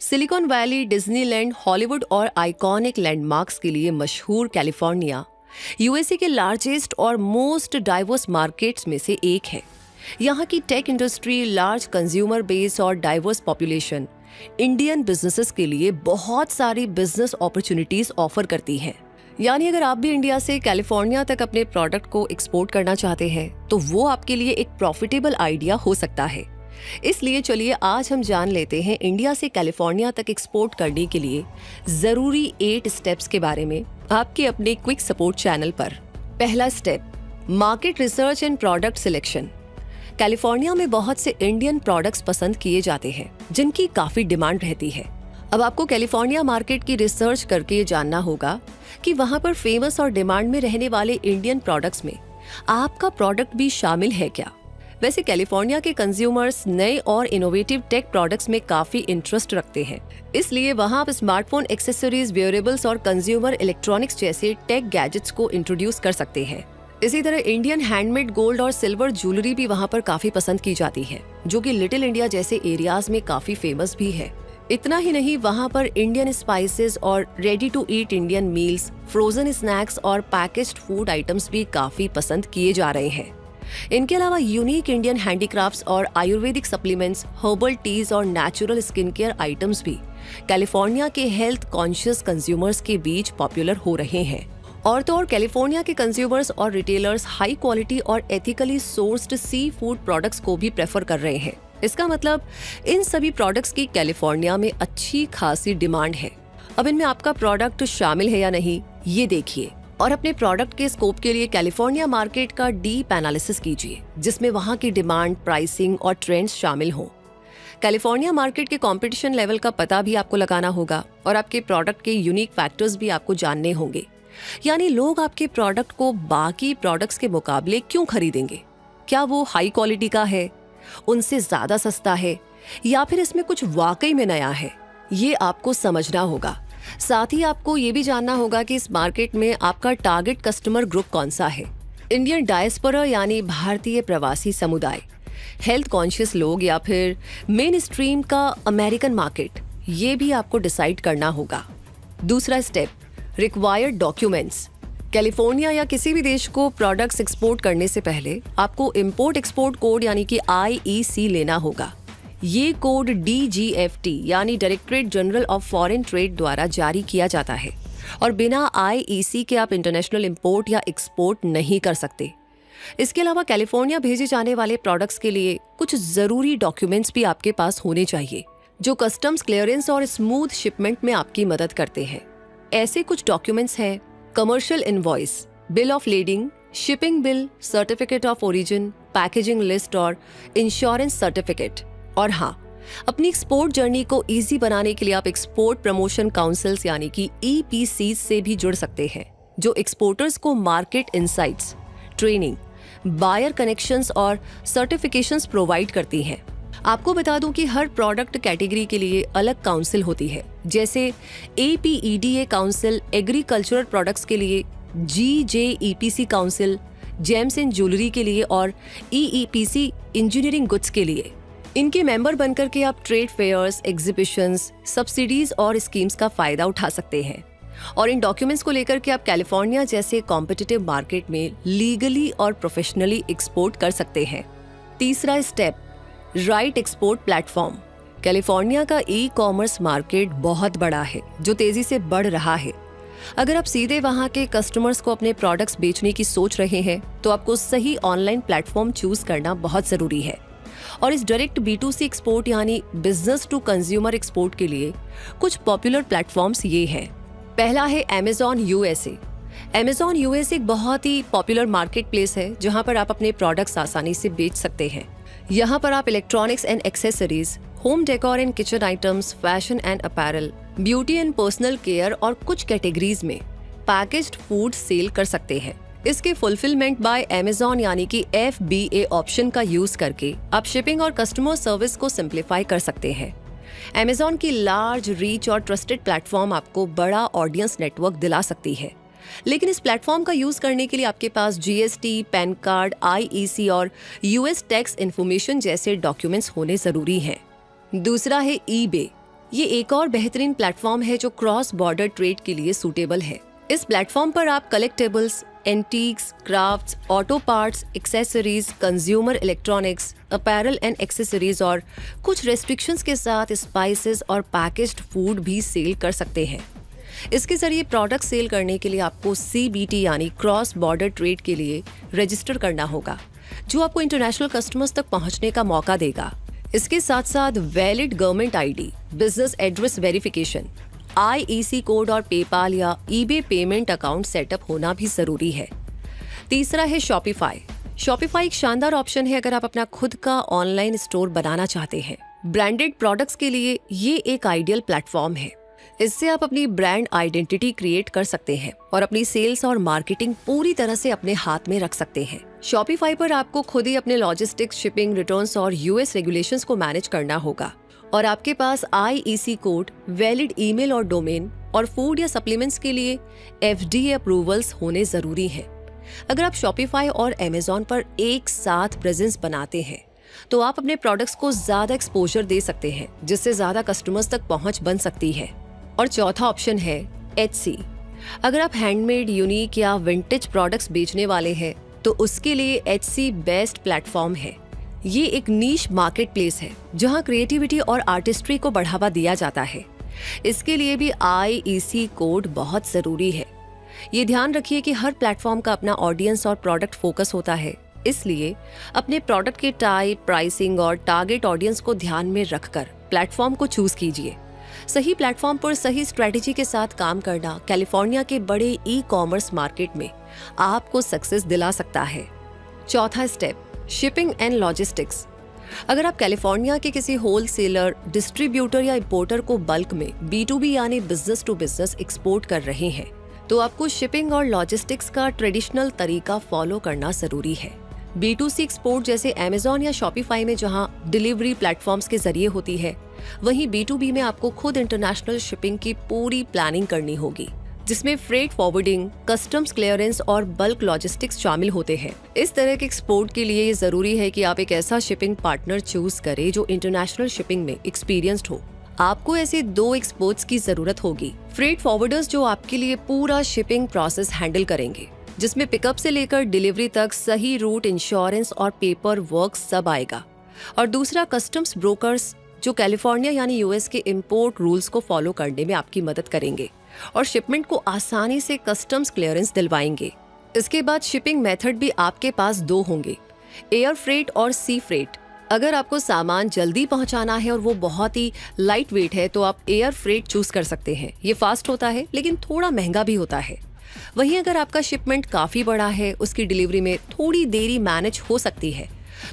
Silicon valley, Disneyland, Hollywood और iconic landmarks के लिए मशहूर कैलिफोर्निया यूएसए के लार्जेस्ट और मोस्ट डाइवर्स मार्केट्स में से एक है। यहाँ की tech industry, large consumer base और डाइवर्स पॉपुलेशन इंडियन बिजनेसेस के लिए बहुत सारी बिजनेस अपॉर्चुनिटीज ऑफर करती हैं। यानी अगर आप भी इंडिया से कैलिफोर्निया तक अपने प्रोडक्ट को एक्सपोर्ट करना चाहते हैं तो वो आपके लिए एक प्रॉफिटेबल आइडिया हो सकता है। इसलिए चलिए आज हम जान लेते हैं इंडिया से कैलिफोर्निया तक एक्सपोर्ट करने के लिए जरूरी 8 स्टेप्स के बारे में आपके अपने क्विक सपोर्ट चैनल पर। पहला step, market research and product selection. California में बहुत से इंडियन प्रोडक्ट्स पसंद किए जाते हैं जिनकी काफी डिमांड रहती है। अब आपको कैलिफोर्निया मार्केट की रिसर्च करके ये जानना होगा कि वहां पर फेमस और डिमांड में रहने वाले इंडियन प्रोडक्ट्स में आपका प्रोडक्ट भी शामिल है क्या। वैसे कैलिफोर्निया के कंज्यूमर्स नए और इनोवेटिव टेक प्रोडक्ट्स में काफी इंटरेस्ट रखते हैं, इसलिए वहां आप स्मार्टफोन, एक्सेसरीज, वेयरेबल्स और कंज्यूमर इलेक्ट्रॉनिक्स जैसे टेक गैजेट्स को इंट्रोड्यूस कर सकते हैं। इसी तरह इंडियन हैंडमेड गोल्ड और सिल्वर ज्वेलरी भी वहां पर काफी पसंद की जाती है, जो कि लिटिल इंडिया जैसे एरियाज में काफी फेमस भी है। इतना ही नहीं, वहां पर इंडियन स्पाइसेस और ready to eat Indian meals, frozen snacks और पैकेज्ड फूड आइटम्स भी काफी पसंद किए जा रहे हैं। इनके अलावा यूनिक इंडियन हैंडीक्राफ्ट्स और आयुर्वेदिक सप्लीमेंट्स, हर्बल टीज और नेचुरल स्किन केयर आइटम्स भी कैलिफोर्निया के हेल्थ कॉन्शियस कंज्यूमर्स के बीच पॉपुलर हो रहे हैं। और तो और कैलिफोर्निया के कंज्यूमर्स और रिटेलर्स हाई क्वालिटी और ethically sourced sea food products को भी प्रेफर कर रहे हैं। इसका मतलब इन सभी प्रोडक्ट्स की कैलिफोर्निया में अच्छी खासी डिमांड है। अब इनमें आपका प्रोडक्ट शामिल है या नहीं, ये देखिए और अपने प्रोडक्ट के स्कोप के लिए कैलिफोर्निया मार्केट का डीप एनालिसिस कीजिए, जिसमें वहां की डिमांड, प्राइसिंग और ट्रेंड्स शामिल हों। कैलिफोर्निया मार्केट के कंपटीशन लेवल का पता भी आपको लगाना होगा और आपके प्रोडक्ट के यूनिक फैक्टर्स भी आपको जानने होंगे। यानी लोग आपके प्रोडक्ट को बाकी प्रोडक्ट्स के मुकाबले क्यों खरीदेंगे? क्या वो हाई क्वालिटी का है, उनसे ज्यादा सस्ता है, या फिर इसमें कुछ वाकई में नया है? ये आपको समझना होगा। साथ ही आपको ये भी जानना होगा कि इस मार्केट में आपका टारगेट कस्टमर ग्रुप कौन सा है। इंडियन डायस्पोरा यानी भारतीय प्रवासी समुदाय, हेल्थ कॉन्शियस लोग, या फिर मेन स्ट्रीम का अमेरिकन मार्केट, ये भी आपको डिसाइड करना होगा। दूसरा स्टेप, रिक्वायर्ड डॉक्यूमेंट्स। कैलिफोर्निया या किसी भी देश को प्रोडक्ट्स एक्सपोर्ट करने से पहले आपको इंपोर्ट एक्सपोर्ट कोड यानी कि IEC लेना होगा। ये कोड DGFT यानी directorate general of foreign trade द्वारा जारी किया जाता है और बिना IEC के आप इंटरनेशनल इंपोर्ट या एक्सपोर्ट नहीं कर सकते। इसके अलावा कैलिफोर्निया भेजे जाने वाले प्रोडक्ट्स के लिए कुछ जरूरी डॉक्यूमेंट्स भी आपके पास होने चाहिए, जो कस्टम्स क्लियरेंस और स्मूथ शिपमेंट में आपकी मदद करते हैं। ऐसे कुछ डॉक्यूमेंट्स हैं: commercial invoice, bill of lending, shipping bill, certificate of origin, packaging list और इंश्योरेंस सर्टिफिकेट। और हाँ, अपनी एक्सपोर्ट जर्नी को इजी बनाने के लिए आप एक्सपोर्ट प्रमोशन काउंसिल्स यानी कि EPCs से भी जुड़ सकते हैं, जो एक्सपोर्टर्स को market insights, training, buyer connections और सर्टिफिकेशंस प्रोवाइड करती हैं। आपको बता दूं कि हर प्रोडक्ट कैटेगरी के लिए अलग काउंसिल होती है, जैसे APEDA काउंसिल एग्रीकल्चरल प्रोडक्ट्स के लिए, GJEPC council James and jewellery के लिए और EEPC इंजीनियरिंग गुड्स के लिए। इनके मेंबर बनकर के आप ट्रेड फेयर्स, एग्जीबिशंस, सब्सिडीज और स्कीम्स का फायदा उठा सकते हैं। और इन डॉक्यूमेंट्स को लेकर के आप कैलिफोर्निया जैसे कॉम्पिटिटिव मार्केट में लीगली और प्रोफेशनली एक्सपोर्ट कर सकते हैं। तीसरा step, right export platform. California का ई-कॉमर्स मार्केट बहुत बड़ा है, जो तेजी से बढ़ रहा है। अगर आप सीधे वहां के कस्टमर्स को अपने प्रोडक्ट्स बेचने की सोच रहे हैं तो आपको सही ऑनलाइन प्लेटफॉर्म चूज करना बहुत जरूरी है। और इस डायरेक्ट B2C एक्सपोर्ट यानी बिजनेस टू कंज्यूमर एक्सपोर्ट के लिए कुछ पॉपुलर प्लेटफॉर्म्स ये हैं। पहला है Amazon USA। Amazon USA एक बहुत ही पॉपुलर मार्केट प्लेस है, जहां पर आप अपने प्रोडक्ट्स आसानी से बेच सकते हैं। यहाँ पर आप electronics and accessories, home decor and kitchen items, fashion and apparel, beauty and personal care और कुछ कैटेगरीज में पैकेज्ड फूड सेल कर सकते हैं। इसके फुलफिलमेंट बाय Amazon यानी कि FBA ऑप्शन का यूज करके आप शिपिंग और कस्टमर सर्विस को सिंप्लीफाई कर सकते हैं। Amazon की लार्ज रीच और ट्रस्टेड प्लेटफॉर्म आपको बड़ा ऑडियंस नेटवर्क दिला सकती है, लेकिन इस प्लेटफॉर्म का यूज करने के लिए आपके पास GST, पैन कार्ड, IEC और US टैक्स इन्फॉर्मेशन जैसे डॉक्यूमेंट्स होने जरूरी हैं। दूसरा है eBay। ये एक और बेहतरीन प्लेटफॉर्म है जो क्रॉस बॉर्डर ट्रेड के लिए सूटेबल है। इस प्लेटफॉर्म पर आप collectables, antiques, crafts, auto parts, accessories, consumer electronics, apparel and accessories और कुछ रेस्ट्रिक्शंस के साथ स्पाइसेस और पैकेज्ड फूड भी सेल कर सकते हैं। इसके जरिए प्रोडक्ट सेल करने के लिए आपको CBT यानी क्रॉस बॉर्डर ट्रेड के लिए रजिस्टर करना होगा, जो आपको इंटरनेशनल कस्टमर्स तक पहुंचने का मौका देगा। इसके साथ साथ valid government ID, business address verification, IEC code और पेपाल या eBay पेमेंट अकाउंट सेटअप होना भी जरूरी है। तीसरा है शॉपिफाई। शॉपिफाई एक शानदार ऑप्शन है अगर आप अपना खुद का ऑनलाइन स्टोर बनाना चाहते हैं। ब्रांडेड प्रोडक्ट्स के लिए ये एक आइडियल प्लेटफॉर्म है। इससे आप अपनी ब्रांड आइडेंटिटी क्रिएट कर सकते हैं और अपनी सेल्स और मार्केटिंग पूरी तरह से अपने हाथ में रख सकते हैं। शॉपिफाई पर आपको खुद ही अपने लॉजिस्टिक्स, शिपिंग, रिटर्न्स और US रेगुलेशंस को मैनेज करना होगा और आपके पास IEC कोड, वैलिड ईमेल और डोमेन और फूड या सप्लीमेंट्स के लिए FDA अप्रूवल्स होने जरूरी हैं। अगर आप शॉपिफाई और Amazon पर एक साथ प्रेजेंस बनाते हैं तो आप अपने प्रोडक्ट्स को ज्यादा एक्सपोजर दे सकते हैं, जिससे ज्यादा कस्टमर्स तक पहुंच बन सकती है। और चौथा ऑप्शन है Etsy। अगर आप हैंडमेड, यूनिक या विंटेज प्रोडक्ट्स बेचने वाले हैं तो उसके लिए Etsy बेस्ट प्लेटफॉर्म है। ये एक नीश मार्केट प्लेस है जहां क्रिएटिविटी और आर्टिस्ट्री को बढ़ावा दिया जाता है। इसके लिए भी IEC कोड बहुत जरूरी है। ये ध्यान रखिए कि हर प्लेटफॉर्म का अपना ऑडियंस और प्रोडक्ट फोकस होता है, इसलिए अपने प्रोडक्ट के टाइप, प्राइसिंग और टारगेट ऑडियंस को ध्यान में रखकर प्लेटफॉर्म को चूज कीजिए। सही प्लेटफॉर्म पर सही स्ट्रेटेजी के साथ काम करना कैलिफोर्निया के बड़े ई-कॉमर्स मार्केट में आपको सक्सेस दिला सकता है। चौथा स्टेप, शिपिंग एंड लॉजिस्टिक्स। अगर आप कैलिफोर्निया के किसी होलसेलर, डिस्ट्रीब्यूटर या इंपोर्टर को बल्क में B2B यानी बिजनेस टू बिजनेस एक्सपोर्ट कर रहे हैं तो आपको शिपिंग और लॉजिस्टिक्स का ट्रेडिशनल तरीका फॉलो करना जरूरी है। B2C एक्सपोर्ट जैसे Amazon या Shopify में जहां डिलीवरी प्लेटफॉर्म्स के जरिए होती है, वहीं B2B में आपको खुद इंटरनेशनल शिपिंग की पूरी प्लानिंग करनी होगी, जिसमें फ्रेट फॉरवर्डिंग, कस्टम्स क्लियरेंस और बल्क लॉजिस्टिक्स शामिल होते हैं। इस तरह के एक्सपोर्ट के लिए ये जरूरी है कि आप एक ऐसा शिपिंग पार्टनर चूज करें जो इंटरनेशनल शिपिंग में एक्सपीरियंस्ड हो। आपको ऐसे 2 एक्सपर्ट्स की जरूरत होगी। फ्रेट फॉरवर्डर्स जो आपके लिए पूरा शिपिंग प्रोसेस हैंडल करेंगे, जिसमें पिकअप से लेकर डिलीवरी तक सही रूट, इंश्योरेंस और पेपर वर्क सब आएगा। और दूसरा कस्टम्स ब्रोकर्स जो कैलिफोर्निया यानी US के इंपोर्ट रूल्स को फॉलो करने में आपकी मदद करेंगे और शिपमेंट को आसानी से कस्टम्स क्लियरेंस दिलवाएंगे। इसके बाद शिपिंग मेथड भी आपके पास 2 होंगे, एयर फ्रेट और सी फ्रेट। अगर आपको सामान जल्दी पहुंचाना है और वो बहुत ही लाइट वेट है तो आप एयर फ्रेट चूज कर सकते हैं। ये फास्ट होता है लेकिन थोड़ा महंगा भी होता है। वहीं अगर आपका शिपमेंट काफी बड़ा है, उसकी डिलीवरी में थोड़ी देरी मैनेज हो सकती है,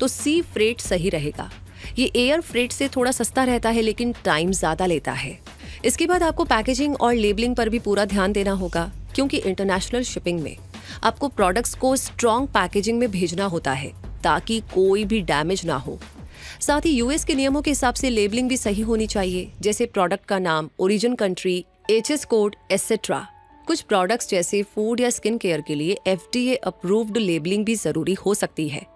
तो सी फ्रेट सही रहेगा। ये एयर फ्रेट से थोड़ा सस्ता रहता है लेकिन टाइम ज्यादा लेता है। इसके बाद आपको पैकेजिंग और लेबलिंग पर भी पूरा ध्यान देना होगा, क्योंकि इंटरनेशनल शिपिंग में आपको प्रोडक्ट्स को स्ट्रॉन्ग पैकेजिंग में भेजना होता है ताकि कोई भी डैमेज ना हो। साथ ही US के नियमों के हिसाब से लेबलिंग भी सही होनी चाहिए, जैसे प्रोडक्ट का नाम, origin country, HS code etcetera. कुछ प्रोडक्ट्स जैसे फूड या स्किन केयर के लिए FDA अप्रूव्ड लेबलिंग भी जरूरी हो सकती है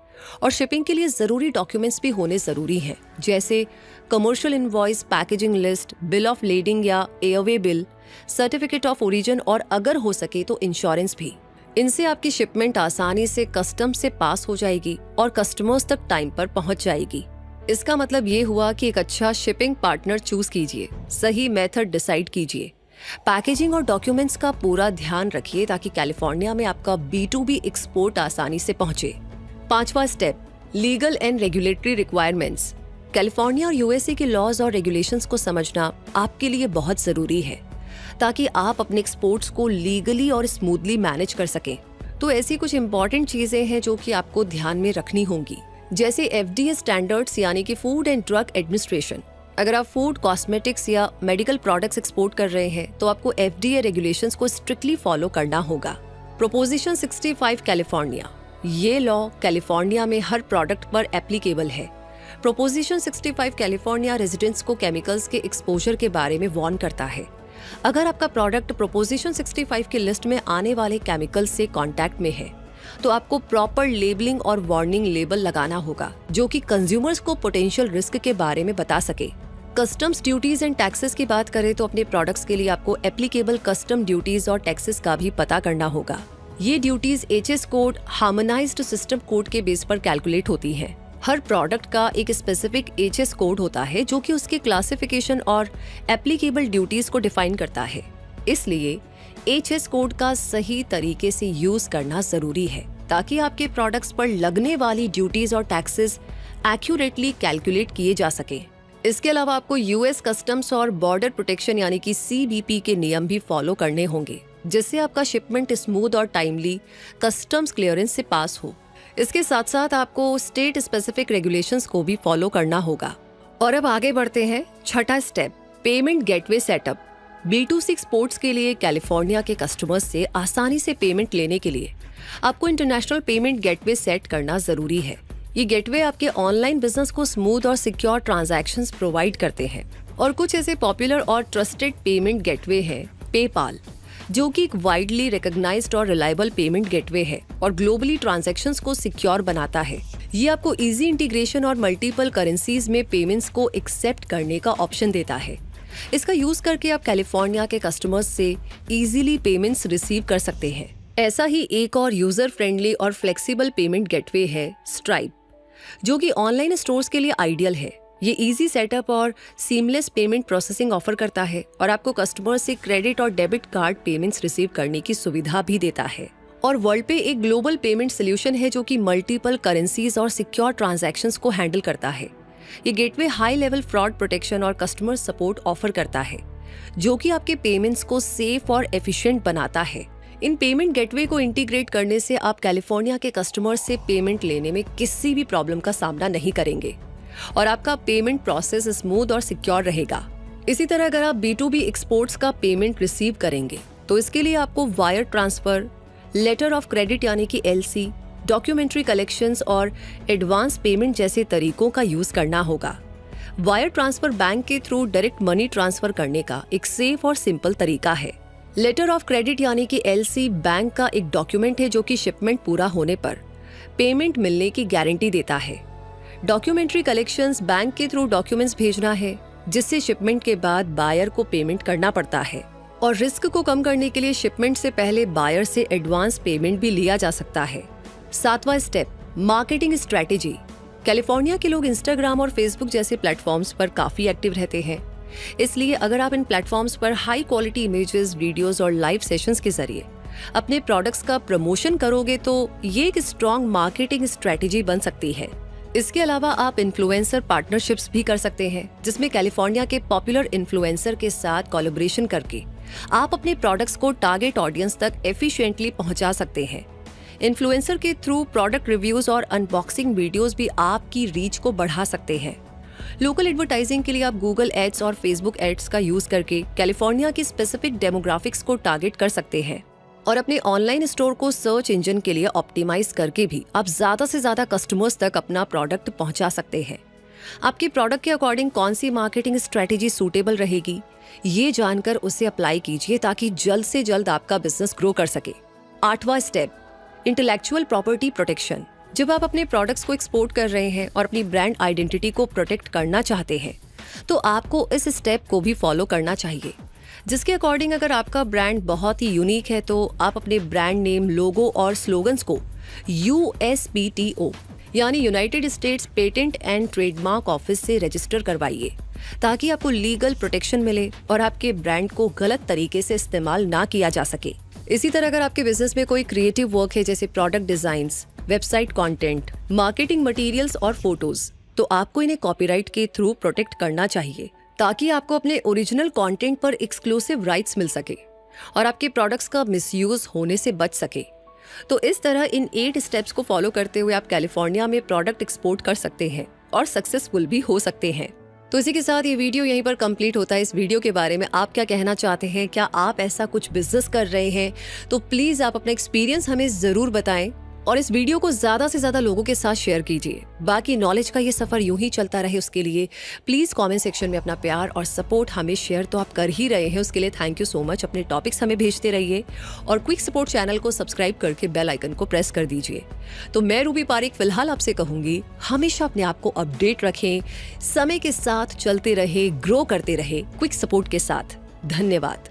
और शिपिंग के लिए जरूरी डॉक्यूमेंट्स भी होने जरूरी हैं, जैसे commercial invoice, packaging list, bill of lading या airway bill, certificate of origin और अगर हो सके तो इंश्योरेंस भी। इनसे आपकी शिपमेंट आसानी से कस्टम्स से पास हो जाएगी और कस्टमर्स तक टाइम पर पहुंच जाएगी। इसका मतलब ये हुआ कि एक अच्छा शिपिंग पार्टनर चूज कीजिए, सही मेथड डिसाइड कीजिए, पैकेजिंग और डॉक्यूमेंट्स का पूरा ध्यान रखिए ताकि कैलिफोर्निया में आपका B2B एक्सपोर्ट आसानी से पहुंचे। 5वां step, legal and regulatory requirements. California और USA के लॉज और रेगुलेशंस को समझना आपके लिए बहुत जरूरी है ताकि आप अपने एक्सपोर्ट्स को लीगली और स्मूथली मैनेज कर सकें। तो ऐसी कुछ इंपॉर्टेंट चीजें हैं जो कि आपको ध्यान में रखनी होंगी, जैसे FDA स्टैंडर्ड्स यानी कि फूड एंड ड्रग एडमिनिस्ट्रेशन। अगर आप फूड, कॉस्मेटिक्स या मेडिकल प्रोडक्ट्स एक्सपोर्ट कर रहे हैं तो आपको FDA रेगुलेशंस को स्ट्रिक्टली फॉलो करना होगा। प्रोपोजिशन 65 कैलिफोर्निया, ये लॉ कैलिफोर्निया में हर प्रोडक्ट पर एप्लीकेबल है। प्रोपोजिशन 65 कैलिफोर्निया रेजिडेंट्स को केमिकल्स के एक्सपोजर के बारे में वार्न करता है। अगर आपका प्रोडक्ट प्रोपोजिशन 65 की लिस्ट में आने वाले केमिकल्स से कांटेक्ट में है तो आपको प्रॉपर लेबलिंग और वार्निंग लेबल लगाना होगा जो कि कंज्यूमर्स को पोटेंशियल रिस्क के बारे में बता सके। कस्टम्स ड्यूटीज एंड टैक्सेस की बात करें तो अपने प्रोडक्ट्स के लिए आपको एप्लीकेबल कस्टम ड्यूटीज और टैक्सेस का भी पता करना होगा। ये duties HS code harmonised system code के बेस पर कैलकुलेट होती हैं। हर प्रोडक्ट का एक स्पेसिफिक एचएस कोड होता है जो कि उसके क्लासिफिकेशन और एप्लीकेबल ड्यूटीज को डिफाइन करता है। इसलिए एचएस कोड का सही तरीके से यूज करना जरूरी है ताकि आपके प्रोडक्ट्स पर लगने वाली ड्यूटीज और टैक्सेस एक्यूरेटली कैलकुलेट किए जा सके। इसके अलावा आपको यूएस कस्टम्स और बॉर्डर प्रोटेक्शन यानी कि सीबीपी के नियम भी फॉलो करने होंगे, जिससे आपका शिपमेंट स्मूथ और टाइमली कस्टम्स क्लियरेंस से पास हो। इसके साथ साथ आपको स्टेट स्पेसिफिक रेगुलेशंस को भी फॉलो करना होगा। और अब आगे बढ़ते हैं, छठा step, payment gateway setup. B2C exports के लिए कैलिफोर्निया के कस्टमर्स से आसानी से पेमेंट लेने के लिए आपको इंटरनेशनल पेमेंट गेटवे सेट करना जरूरी है। ये गेटवे आपके ऑनलाइन बिजनेस को स्मूथ और सिक्योर ट्रांजैक्शंस प्रोवाइड करते हैं। और कुछ ऐसे पॉपुलर और ट्रस्टेड पेमेंट गेटवे हैं पेपाल, जो कि एक वाइडली रिकॉग्नाइज्ड और रिलायबल पेमेंट गेटवे है और ग्लोबली ट्रांजैक्शंस को सिक्योर बनाता है। ये आपको इजी इंटीग्रेशन और मल्टीपल करेंसीज में पेमेंट्स को एक्सेप्ट करने का ऑप्शन देता है। इसका यूज करके आप कैलिफोर्निया के कस्टमर्स से इजीली पेमेंट्स रिसीव कर सकते हैं। ऐसा ही एक और यूजर फ्रेंडली और फ्लेक्सिबल पेमेंट गेटवे है स्ट्राइप, जो कि ऑनलाइन स्टोर्स के लिए आइडियल है। ये इजी सेटअप और सीमलेस पेमेंट प्रोसेसिंग ऑफर करता है और आपको कस्टमर से क्रेडिट और डेबिट कार्ड पेमेंट्स रिसीव करने की सुविधा भी देता है। और वर्ल्ड पे एक ग्लोबल पेमेंट सोल्यूशन है जो कि मल्टीपल करेंसीज और सिक्योर ट्रांजैक्शंस को हैंडल करता है। ये gateway high level fraud protection और कस्टमर सपोर्ट ऑफर करता है, जो कि आपके पेमेंट्स को सेफ और एफिशिएंट बनाता है। इन पेमेंट गेटवे को इंटीग्रेट करने से आप कैलिफोर्निया के कस्टमर से पेमेंट लेने में किसी भी प्रॉब्लम का सामना नहीं करेंगे और आपका पेमेंट प्रोसेस स्मूथ और सिक्योर रहेगा। इसी तरह अगर आप B2B एक्सपोर्ट्स का पेमेंट रिसीव करेंगे तो इसके लिए आपको wire transfer, letter of credit यानी कि LC, डॉक्यूमेंट्री कलेक्शंस और एडवांस पेमेंट जैसे तरीकों का यूज करना होगा। वायर ट्रांसफर बैंक के थ्रू डायरेक्ट मनी ट्रांसफर करने का एक सेफ और सिंपल तरीका है। लेटर ऑफ क्रेडिट यानी कि LC बैंक का एक डॉक्यूमेंट है जो कि शिपमेंट पूरा होने पर पेमेंट मिलने की गारंटी देता है। डॉक्यूमेंट्री कलेक्शंस बैंक के थ्रू डॉक्यूमेंट्स भेजना है, जिससे शिपमेंट के बाद बायर को पेमेंट करना पड़ता है। और रिस्क को कम करने के लिए शिपमेंट से पहले बायर से एडवांस पेमेंट भी लिया जा सकता है। सातवां स्टेप, मार्केटिंग स्ट्रेटेजी। कैलिफोर्निया के लोग इंस्टाग्राम और फेसबुक जैसे प्लेटफॉर्म्स पर काफी एक्टिव रहते हैं, इसलिए अगर आप इन प्लेटफॉर्म्स पर हाई क्वालिटी इमेजेस, वीडियोस और लाइव सेशंस के जरिए अपने प्रोडक्ट्स का प्रमोशन करोगे तो ये एक स्ट्रॉन्ग मार्केटिंग स्ट्रेटेजी बन सकती है। इसके अलावा आप इन्फ्लुएंसर पार्टनरशिप्स भी कर सकते हैं, जिसमें कैलिफोर्निया के पॉपुलर इन्फ्लुएंसर के साथ कोलैबोरेशन करके आप अपने प्रोडक्ट्स को टारगेट ऑडियंस तक एफिशिएंटली पहुंचा सकते हैं। इन्फ्लुएंसर के थ्रू प्रोडक्ट रिव्यूज और अनबॉक्सिंग वीडियोस भी आपकी रीच को बढ़ा सकते हैं। लोकल एडवर्टाइजिंग के लिए आप गूगल एड्स और फेसबुक एड्स का यूज करके कैलिफोर्निया की स्पेसिफिक डेमोग्राफिक्स को टारगेट कर सकते हैं। और अपने ऑनलाइन स्टोर को सर्च इंजन के लिए ऑप्टिमाइज करके भी आप ज्यादा से ज्यादा कस्टमर्स तक अपना प्रोडक्ट पहुंचा सकते हैं। आपके प्रोडक्ट के अकॉर्डिंग कौन सी मार्केटिंग स्ट्रेटेजी सूटेबल रहेगी, ये जानकर उसे अप्लाई कीजिए ताकि जल्द से जल्द आपका बिजनेस ग्रो कर सके। आठवां स्टेप, इंटेलेक्चुअल प्रॉपर्टी प्रोटेक्शन। जब आप अपने प्रोडक्ट्स को एक्सपोर्ट कर रहे हैं और अपनी ब्रांड आइडेंटिटी को प्रोटेक्ट करना चाहते हैं तो आपको इस स्टेप को भी फॉलो करना चाहिए, जिसके अकॉर्डिंग अगर आपका ब्रांड बहुत ही यूनिक है तो आप अपने ब्रांड नेम, लोगो और स्लोगन्स को USPTO यानी United states patent and trademark office से रजिस्टर करवाइए, ताकि आपको लीगल प्रोटेक्शन मिले और आपके ब्रांड को गलत तरीके से इस्तेमाल ना किया जा सके। इसी तरह अगर आपके बिजनेस में कोई क्रिएटिव वर्क है जैसे product designs, website content, marketing materials और फोटोज, तो आपको इन्हें कॉपीराइट के थ्रू प्रोटेक्ट करना चाहिए, ताकि आपको अपने ओरिजिनल कंटेंट पर एक्सक्लूसिव राइट्स मिल सके और आपके प्रोडक्ट्स का मिसयूज होने से बच सके। तो इस तरह इन 8 स्टेप्स को फॉलो करते हुए आप कैलिफोर्निया में प्रोडक्ट एक्सपोर्ट कर सकते हैं और सक्सेसफुल भी हो सकते हैं। तो इसी के साथ ये वीडियो यहीं पर कंप्लीट होता है। इस वीडियो के बारे में आप क्या कहना चाहते हैं? क्या आप ऐसा कुछ बिजनेस कर रहे हैं? तो प्लीज आप अपना एक्सपीरियंस हमें जरूर बताएं। और इस वीडियो को ज्यादा से ज्यादा लोगों के साथ शेयर कीजिए। बाकी नॉलेज का ये सफर यूं ही चलता रहे, उसके लिए प्लीज कमेंट सेक्शन में अपना प्यार और सपोर्ट हमें शेयर तो आप कर ही रहे हैं, उसके लिए थैंक यू सो मच। अपने टॉपिक्स हमें भेजते रहिए और क्विक सपोर्ट चैनल को सब्सक्राइब करके बेल आइकन को प्रेस कर दीजिए। तो मैं रूबी पारिक फिलहाल आपसे कहूंगी, हमेशा अपने आप को अपडेट रखें, समय के साथ चलते रहे, ग्रो करते रहे क्विक सपोर्ट के साथ। धन्यवाद।